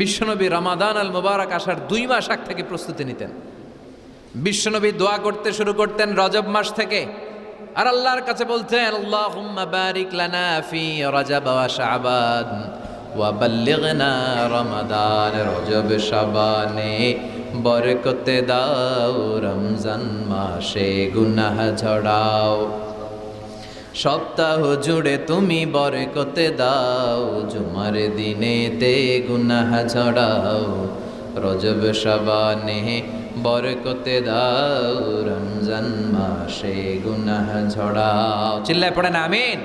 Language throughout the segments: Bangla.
বিশ্বনবী রমাদান আল মুবারক আসার 2 মাস আগ থেকে প্রস্তুতি নিতেন। বিশ্বনবী দোয়া করতে শুরু করতেন রজব মাস থেকে, আর আল্লাহর কাছে বলতেন, আল্লাহুম্মা বারিক লানা ফি রজব ওয়া শাবান ওয়া বাল্লিগনা রমাদান। রজব শাবানে বরকতে দাও, রমজান মাসে গুনাহ ঝরাও। সপ্তাহ জুড়ে তুমি বরকতে দাও, জুমার দিনেতে গুনাহ ঝরাও। রজব শাবানে বরকতে দাও, রমজান মাসে গুনাহ ঝরাও। চিল্লায় পড়েন আমিন।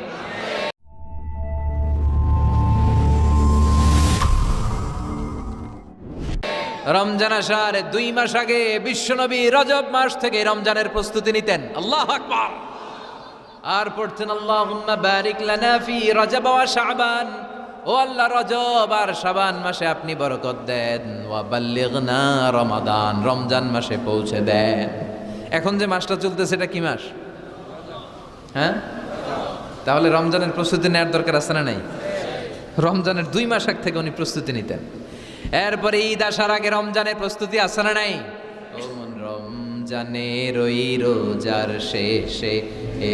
রমজান আসার 2 মাস আগে বিশ্বনবী রজব মাস থেকে রমজানের প্রস্তুতি নিতেন। আল্লাহু আকবার। আর পড়তেন, আল্লাহুম্মা বারিক লানা ফি রজব ওয়া শাবান। ও আল্লাহ, রজব আর শাবান মাসে আপনি বরকত দেন। ওয়া বাল্লিগনা রমাদান, রমজান মাসে পৌঁছে দেন। এখন যে মাসটা চলতেছে এটা কি মাস? হ্যাঁ, তাহলে রমজানের প্রস্তুতি নেওয়ার দরকার আছে না নাই? রমজানের 2 মাস আগ থেকে উনি প্রস্তুতি নিতেন। এরপরে ঈদ আসার আগে রমজানের প্রস্তুতি আছে না নাই? রমজানের ওই রোজার শেষে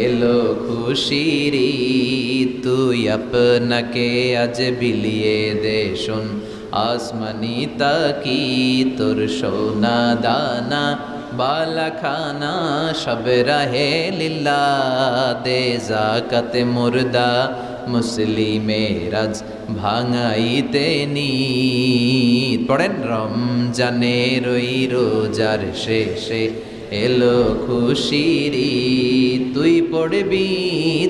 এলো খুশির ঈদ, তুই আপনাকে আজ বিলিয়ে দে শোন আসমানি তাকি। তোর সোনা দানা বালাখানা সব রাহে লিল্লা, দে জাকাতে মুর্দা মুসলিমের আজ ভাঙাইতে নিদ। পড়েন, রমজানের ওই রোজার শেষে এলো খুশির ঈদ, তুই পড়বি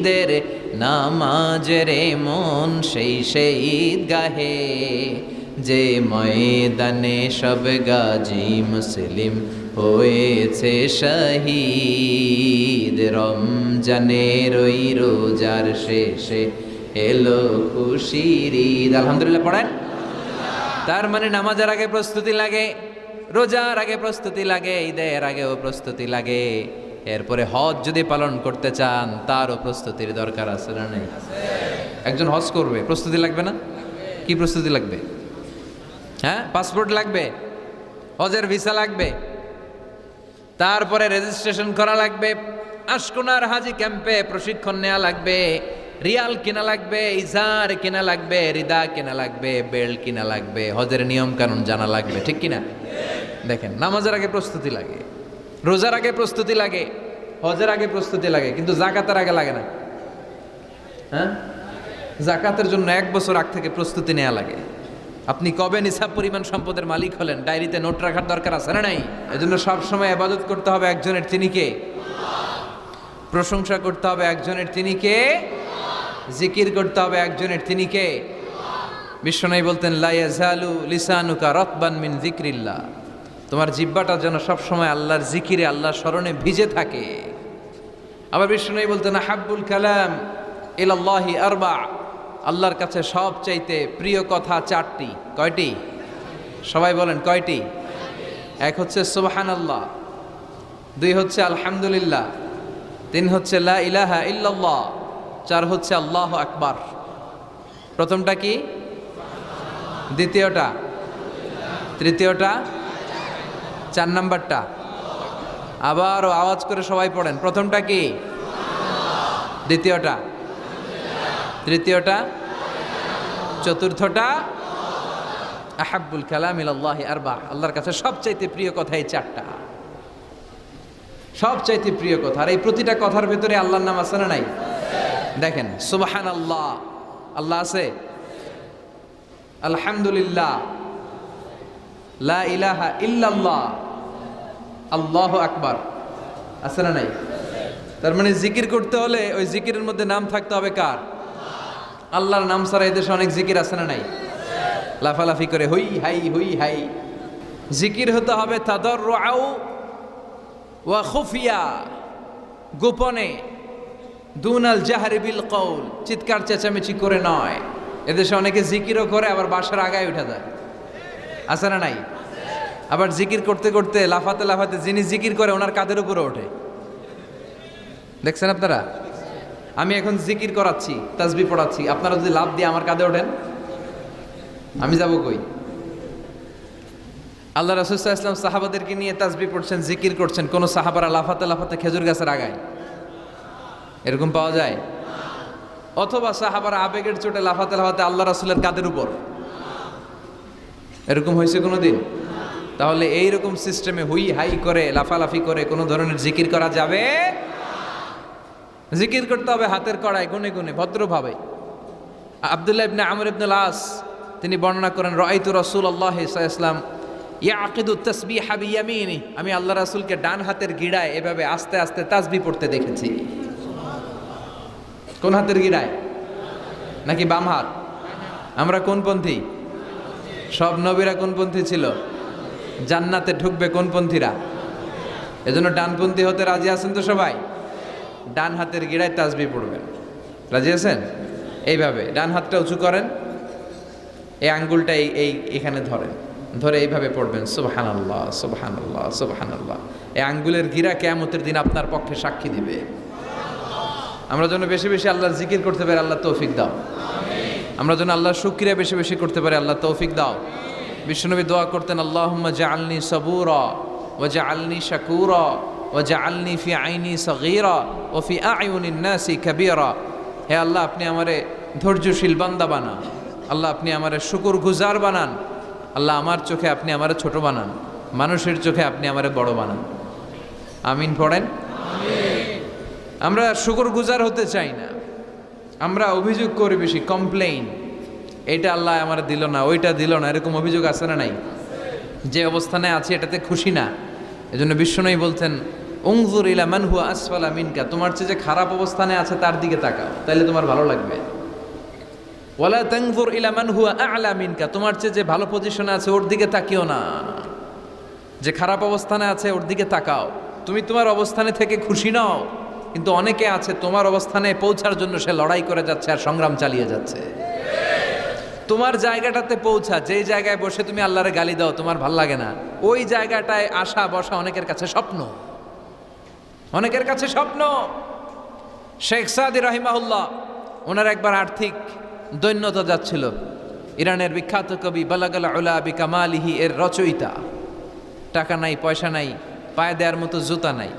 দের নামাজ রে মন সেই ঈদগাহে, যে ময়দানে সব গাজী মুসলিম হয়েছে শহীদ। রমজানের ওই রোজার শেষে এলো খুশির ঈদ। আলহামদুলিল্লাহ পড়েন। তার মানে নামাজের আগে প্রস্তুতি লাগে, রোজার আগে প্রস্তুতি লাগে, ঈদের আগেও প্রস্তুতি লাগে। এরপরে হজ যদি পালন করতে চান তারও প্রস্তুতির দরকার আছে না নেই? একজন হজ করবে, প্রস্তুতি লাগবে না? কি প্রস্তুতি লাগবে? হ্যাঁ, পাসপোর্ট লাগবে, হজের ভিসা লাগবে, তারপরে রেজিস্ট্রেশন করা লাগবে, আশকোনার হাজি ক্যাম্পে প্রশিক্ষণ নেওয়া লাগবে, রিয়াল কিনা লাগবে, ইজার কিনা লাগবে, রিদা কিনা লাগবে, বেল্ট কিনা লাগবে, হজের নিয়ম কানুন জানা লাগবে, ঠিক কিনা? দেখেন, নামাজের আগে প্রস্তুতি লাগে, রোজার আগে প্রস্তুতি লাগে, হজের আগে প্রস্তুতি লাগে, কিন্তু জাকাতের আগে লাগে না। হ্যাঁ, জাকাতের জন্য 1 বছর আগ থেকে প্রস্তুতি নেওয়া লাগে। আপনি কবে নিসাব পরিমাণ সম্পদের মালিক হলেন, ডায়েরিতে নোট রাখার দরকার আছে না নাই? এজন্য সবসময় ইবাদত করতে হবে একজনের, তিনি কে? প্রশংসা করতে হবে একজনের, তিনি কে? জিকির করতে হবে একজনের, তিনি কে? বিশ্বনবী বলতেন, লা ইয়াজালু লিসানুকা রাতবান মিন যিকরিল্লাহ, তোমার জিহ্বাটা যেন সবসময় আল্লাহর জিকিরে, আল্লাহর স্মরণে ভিজে থাকে। আবার বিশ্বনবী বলতেন, আহাব্বুল কালাম ইলাল্লাহি আরবা, আল্লাহর কাছে সবচাইতে প্রিয় কথা 4টি। কয়টি? সবাই বলেন কয়টি? 1 হচ্ছে সুবহানাল্লাহ, 2 হচ্ছে আলহামদুলিল্লাহ, 3 হচ্ছে লা ইলাহা ইল্লাল্লাহ, 4 হচ্ছে আল্লাহু আকবার। প্রথমটা কি? দ্বিতীয়টা? তৃতীয়টা? 4 নাম্বারটা? আবারও আওয়াজ করে সবাই পড়েন, প্রথমটা কি? দ্বিতীয়টা? তৃতীয়টা? চতুর্থটা? আহাব্বুল কালাম ইলাল্লাহি আরবা, আল্লাহর কাছে সবচাইতে প্রিয় কথা এই 4টা, সবচাইতে প্রিয় কথা। আর এই প্রতিটা কথার ভেতরে আল্লাহর নাম আছে না নাই? দেখেন, সুবহানাল্লাহ, আল্লাহ আছে, আলহামদুলিল্লাহ, লা ইলাহা ইল্লাল্লাহ, আল্লাহু আকবার, আছে না নাই? তার মানে জিকির করতে হলে ওই জিকিরের মধ্যে নাম থাকতে হবে কার? আল্লাহর নাম ছাড়া এদেশে অনেক জিকির আছে না নাই? লাফালাফি করে হুই হাই হুই হাই। জিকির হতে হবে তাদাররুআ ওয়া খুফিয়া, গোপনে, দুনাল জাহরি বিল কওল, চিৎকার চেঁচামেচি করে নয়। এদেশে অনেকে জিকিরও করে আবার বাসার আগায় উঠে যায়, আছে না নাই? আবার জিকির করতে করতে লাফাতে লাফাতে যিনি জিকির করে ওনার কাঁধের উপরে ওঠে, দেখছেন আপনারা? আমি এখন জিকির করাচ্ছি, তাসবিহ পড়াচ্ছি, আপনারা যদি লাফ দিয়ে আমার কাঁধে ওঠেন, আমি যাব কই? আল্লাহ রাসূল সাল্লাল্লাহু আলাইহি ওয়াসাল্লাম সাহাবাদেরকে নিয়ে তাসবিহ পড়ছেন, জিকির করছেন, কোন সাহাবারা লাফাতে লাফাতে খেজুর গাছের আগায়? এরকম পাওয়া যায়? অথবা সাহাবারা আবেগের চোটে লাফাতে লাফাতে আল্লাহ রাসূলের কাঁধের উপর, এরকম হয়েছে কোনোদিন? তাহলে এইরকম সিস্টেমে হুই হাই করে লাফালাফি করে কোনো ধরনের জিকির করা যাবে? জিকির করতে হবে হাতের কড়ায়, গুনে গুনে, ভদ্রভাবে। আব্দুল্লাহ ইবনে আমর ইবনে আস তিনি বর্ণনা করেন, রাআইতু রাসূলুল্লাহ সাল্লাল্লাহু আলাইহি ওয়াসাল্লাম ইয়াকিদু তাসবিহা বিয়ামিনি, আমি আল্লাহ রাসূলকে ডান হাতের গিড়ায় এভাবে আস্তে আস্তে তাসবিহ পড়তে দেখেছি। কোন হাতের গিড়ায়? নাকি বাম হাত? আমরা কোন পন্থী? সব নবীরা কোন পন্থী ছিল? জান্নাতে ঢুকবে কোন পন্থীরা? এজন্য ডানপন্থী হতে রাজি আছেন তো সবাই? ডান হাতের গিড়ায় তাসবিহ পড়বেন, রাজি আছেন? এইভাবে ডান হাতটা উঁচু করেন, এই আঙ্গুলটা এই এখানে ধরেন, ধরে এইভাবে পড়বেন সুবহানাল্লাহ সুবহানাল্লাহ সুবহানাল্লাহ। এই আঙ্গুলের গিরা কিয়ামতের দিন আপনার পক্ষে সাক্ষী দিবে। আমরা যেন বেশি বেশি আল্লাহর জিকির করতে পারি, আল্লাহ তৌফিক দাও। আমরা যেন আল্লাহর শুকরিয়া বেশি বেশি করতে পারি, আল্লাহ তৌফিক দাও। বিশ্বনবী দোয়া করতেন, আল্লাহুম্মা জাআলনি সাবুরা ওয়া জাআলনি শাকুরা ওয়া জাআলনি ফি আইনি সগীরা ওয়া ফি আ'য়ুনিন নাসি কাবীরা। হে আল্লাহ, আপনি আমারে ধৈর্যশীল বান্দা বানান, আল্লাহ আপনি আমারে শুকরগুজার বানান, আল্লাহ আমার চোখে আপনি আমারে ছোট বানান, মানুষের চোখে আপনি আমারে বড় বানান। আমিন পড়েন। আমরা শুকরগুজার হতে চাই না, আমরা অভিযোগ করি বেশি, কমপ্লেইন, এটা আল্লাহ আমার দিল না, ওইটা দিল না, এরকম অভিযোগ আছে না নাই? যে অবস্থানে আছে এটাতে খুশি না। এজন্য বিশ্বনবী বলতেন, উনজুর ইলা মান হুয়া আসফালা মিনকা, তোমার চেয়ে যে খারাপ অবস্থানে আছে তার দিকে তাকাও, তাইলে তোমার ভালো লাগবে। ওয়ালা তানজুর ইলা মান হুয়া আ'লা মিনকা, তোমার চেয়ে যে ভালো পজিশনে আছে ওর দিকে তাকিও না, যে খারাপ অবস্থানে আছে ওর দিকে তাকাও। তুমি তোমার অবস্থানে থেকে খুশি নাও, কিন্তু অনেকে আছে তোমার অবস্থানে পৌঁছার জন্য সে লড়াই করে যাচ্ছে আর সংগ্রাম চালিয়ে যাচ্ছে। তোমার জায়গাটাতে পৌঁছা, যেই জায়গায় বসে তুমি আল্লাহরে গালি দাও তোমার ভাল লাগে না, ওই জায়গাটায় আসা বসা অনেকের কাছে স্বপ্ন, অনেকের কাছে স্বপ্ন। শেখ সাদি রাহিমাহুল্লাহ, ওনার একবার আর্থিক দৈন্যতা যাচ্ছিল। ইরানের বিখ্যাত কবি বালাগাল উলা বিকামালিহি এর রচয়িতা, টাকা নাই, পয়সা নাই, পায়ে দেওয়ার মতো জুতা নাই।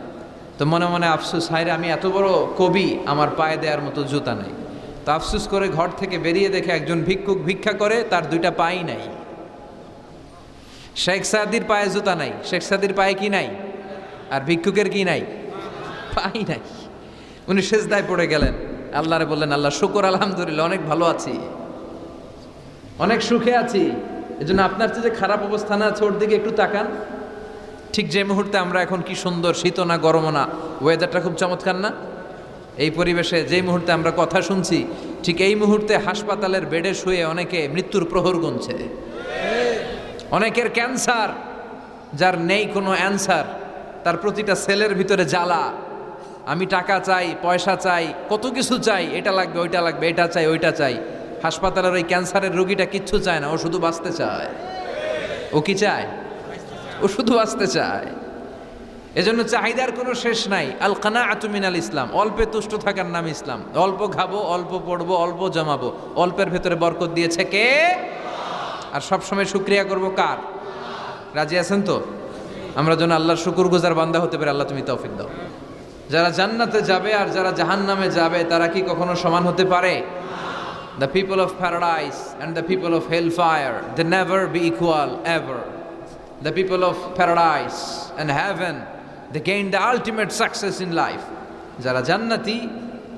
তো মনে মনে আফসোস, হায়রে আমি এত বড় কবি, আমার পায়ে দেওয়ার মতো জুতা নাই। তো আফসোস করে ঘর থেকে বেরিয়ে দেখে একজন ভিক্ষুক ভিক্ষা করে, তার দুইটা পাই নাই। শেখ সাদির পায়ে জুতা নাই, শেখ সাদির পায়ে কি নাই? আর ভিক্ষুকের কি নাই? পাই নাই। উনি সেজদায় পড়ে গেলেন, আল্লাহরে বললেন, আল্লাহ শুকর, আলহামদুলিল্লাহ অনেক ভালো আছি, অনেক সুখে আছি। এজন্য আপনার চেয়ে যে খারাপ অবস্থানে আছে ওর দিকে একটু তাকান। ঠিক যে মুহূর্তে আমরা এখন কি সুন্দর, শীত না গরম না, ওয়েদারটা খুব চমৎকার না? এই পরিবেশে যেই মুহূর্তে আমরা কথা শুনছি, ঠিক এই মুহূর্তে হাসপাতালের বেডে শুয়ে অনেকে মৃত্যুর প্রহর গুনছে। অনেকের ক্যান্সার, যার নেই কোনো অ্যান্সার, তার প্রতিটা সেলের ভিতরে জ্বালা, আমি টাকা চাই, পয়সা চাই, কত কিছু চাই, এটা লাগবে, ওইটা লাগবে, এটা চাই, ওইটা চাই। হাসপাতালের ওই ক্যান্সারের রোগীটা কিচ্ছু চায় না, ও শুধু বাঁচতে চায়। ও কি চায়? ও শুধু বাঁচতে চায়। এজন্য চাহিদার কোনো শেষ নাই। আল কানাআতু মিনাল ইসলাম, অল্পে তুষ্ট থাকার নাম ইসলাম। অল্প খাবো, অল্প পড়বো, অল্প জমাবো, অল্পের ভেতরে বরকত দিয়েছে কে? আর সবসময় শুকরিয়া করবো কার? রাজি আছেন তো? আমরা যেন আল্লাহর শুকরগুজার বান্দা হতে পারি, আল্লাহ তুমি তৌফিক দাও। যারা জান্নাতে যাবে আর যারা জাহান্নামে যাবে তারা কি কখনো সমান হতে পারে? The people of paradise and the people of hellfire, they never be equal ever. The people of paradise and heaven, they gain the ultimate success in life. যারা জান্নাতি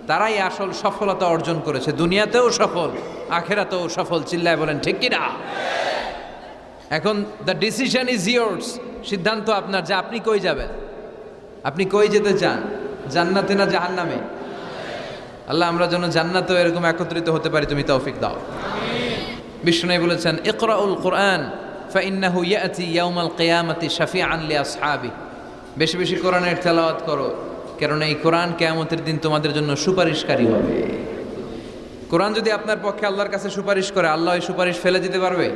তারাই আসল সফলতা অর্জন করেছে, দুনিয়াতেও সফল, আখেরাতেও সফল। চিল্লায় বলেন ঠিক কি না? এখন the decision is yours, সিদ্ধান্ত আপনার যে আপনি কই যাবেন, আপনি কই যেতে চান, জান্নাতে না জাহান্নামে? আল্লাহ আমরা যেন জান্নাতেও এরকম একত্রিত হতে পারি, তুমি তৌফিক দাও। বিষ্ণু বলেছেন, ইকরাউল কুরআন ফাইন্নাহু ইয়াতি ইয়াউমাল কিয়ামাতি শাফিআন লিআসহাবি, বেশি বেশি কোরআনের তেলাওয়াত করো, কারণ এই কোরআন কিয়ামতের দিন তোমাদের জন্য সুপারিশকারী হবে। কোরআন যদি আপনার পক্ষে আল্লাহর কাছে সুপারিশ করে, আল্লাহ এই সুপারিশ ফেলে দিতে পারবে?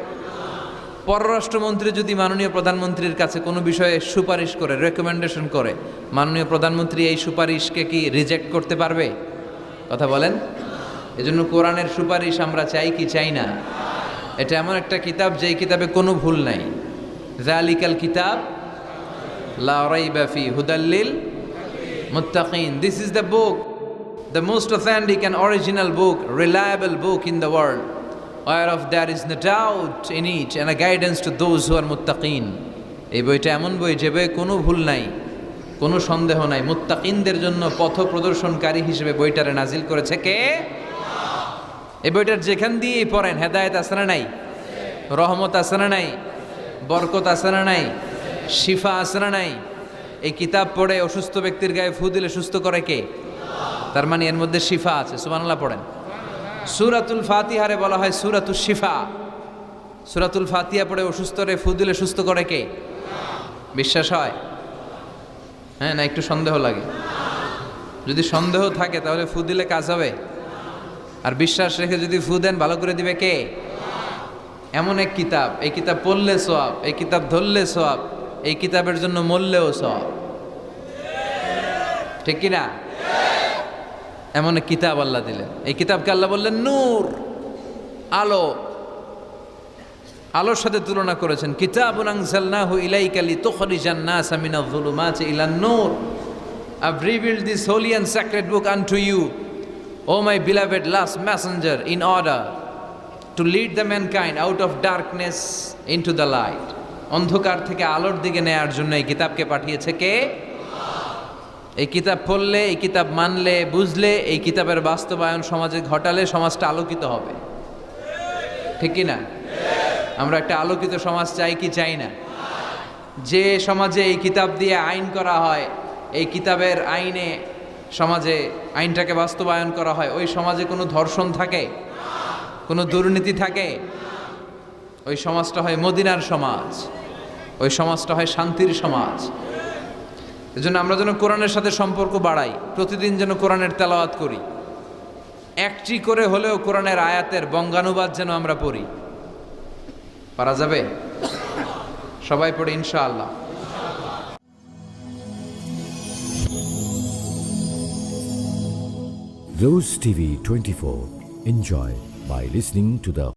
পররাষ্ট্রমন্ত্রী যদি মাননীয় প্রধানমন্ত্রীর কাছে কোনো বিষয়ে সুপারিশ করে, রেকমেন্ডেশন করে, মাননীয় প্রধানমন্ত্রী এই সুপারিশকে কি রিজেক্ট করতে পারবে? কথা বলেন। এজন্য কোরআনের সুপারিশ আমরা চাই কি চাই না? এটা এমন একটা কিতাব যেই কিতাবে কোনো ভুল নাই, যালিকাল কিতাব লা রাইবা ফি হুদাল লিল মুত্তাকিন। This is the book, the most authentic and original book, reliable book in the world, whereof there is no doubt in it and a guidance to those who are muttaqin. এই বইটা এমন বই যে বইয়ে কোনো ভুল নাই, কোনো সন্দেহ নাই। মুত্তাকিনদের জন্য পথ প্রদর্শনকারী হিসেবে বইটারে নাজিল করেছে কে? এই বইটার যেখান দিয়েই পড়েন হেদায়েত আছে না নাই, রহমত আছে না নাই, বরকত আছে না নাই, শিফা আছে না নাই। এই কিতাব পড়ে অসুস্থ ব্যক্তির গায়ে ফু দিলে সুস্থ করে কে? তার মানে এর মধ্যে শিফা আছে। সুবহানাল্লাহ পড়েন। সূরাতুল ফাতিহারে বলা হয় সূরাতুশ শিফা। সূরাতুল ফাতিহা পড়ে অসুস্থরে ফু দিলে সুস্থ করে কে? বিশ্বাস হয়? হ্যাঁ, না একটু সন্দেহ লাগে? যদি সন্দেহ থাকে তাহলে ফু দিলে কাজ হবে? আর বিশ্বাস রেখে যদি ফু দেন ভালো করে দিবে কে? এমন এক কিতাব, এই কিতাব পড়লে সওয়াব, এই কিতাব ধরলে সওয়াব, এই কিতাবের জন্য মরলেও সওয়াব। ঠিক কি না? এমন এক কিতাব আল্লাহ দিলেন। এই কিতাবকে আল্লাহ বললেন নূর, আলো। আলোর সাথে তুলনা করেছেন। কিতাবুন আনজালনাহু ইলাইকা লিতুখরিজান NASA Minaj যুলুমাতি ইলান Noor. I've revealed this holy and sacred book unto you, O my beloved last messenger, in order to lead the mankind out of darkness into the light. অন্ধকার থেকে আলোর দিকে নেয়ার জন্য এই কিতাবকে পাঠিয়েছে কে? এই কিতাব পড়লে, এই কিতাব মানলে, বুঝলে, এই কিতাবের বাস্তবায়ন সমাজে ঘটালে সমাজটা আলোকিত হবে। ঠিক কি না? আমরা একটা আলোকিত সমাজ চাই কি চাই না? যে সমাজে এই কিতাব দিয়ে আইন করা হয়, এই কিতাবের আইনে সমাজে আইনটাকে বাস্তবায়ন করা হয়, ওই সমাজে কোনো ধর্ষণ থাকে, কোনো দুর্নীতি থাকে? ওই সমাজটা হয় মদিনার সমাজ, ওই সমাজটা হয় শান্তির সমাজ। এজন্য আমরা যেন কোরআনের সাথে সম্পর্ক বাড়াই, প্রতিদিন যেন কোরআনের তেলাওয়াত করি, একটি করে হলেও কোরআনের আয়াতের বঙ্গানুবাদ যেন আমরা পড়ি। পারা যাবে? সবাই পড়ে ইনশাআল্লাহ। Rose TV 24. Enjoy by listening to the